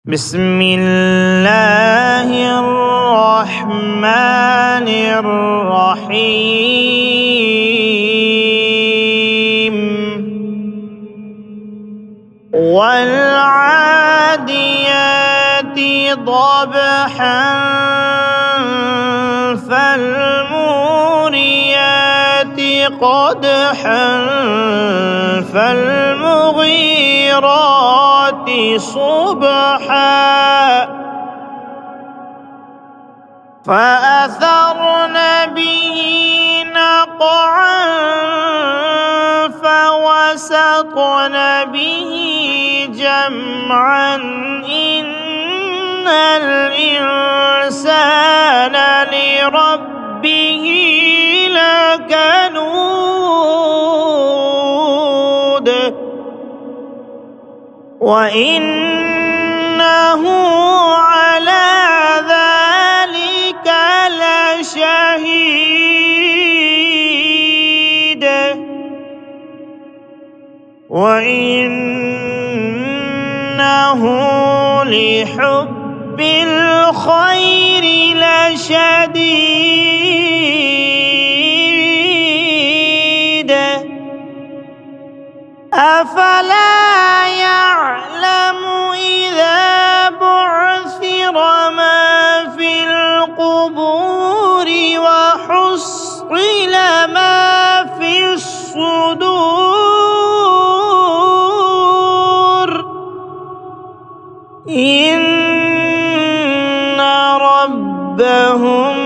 بسم الله الرحمن الرحيم والعاديات ضبحا فالموريات قدحا فالمغيرات صبحا فأثرن به نقعا فوسطن به جمعا إن الإنسان لربه لكنود وإنه على ذلك لشهيد وإنه لحب الخير لشديد أفلا يعلم إذا بعثر ما في القبور وحصل ما في الصدور إن ربهم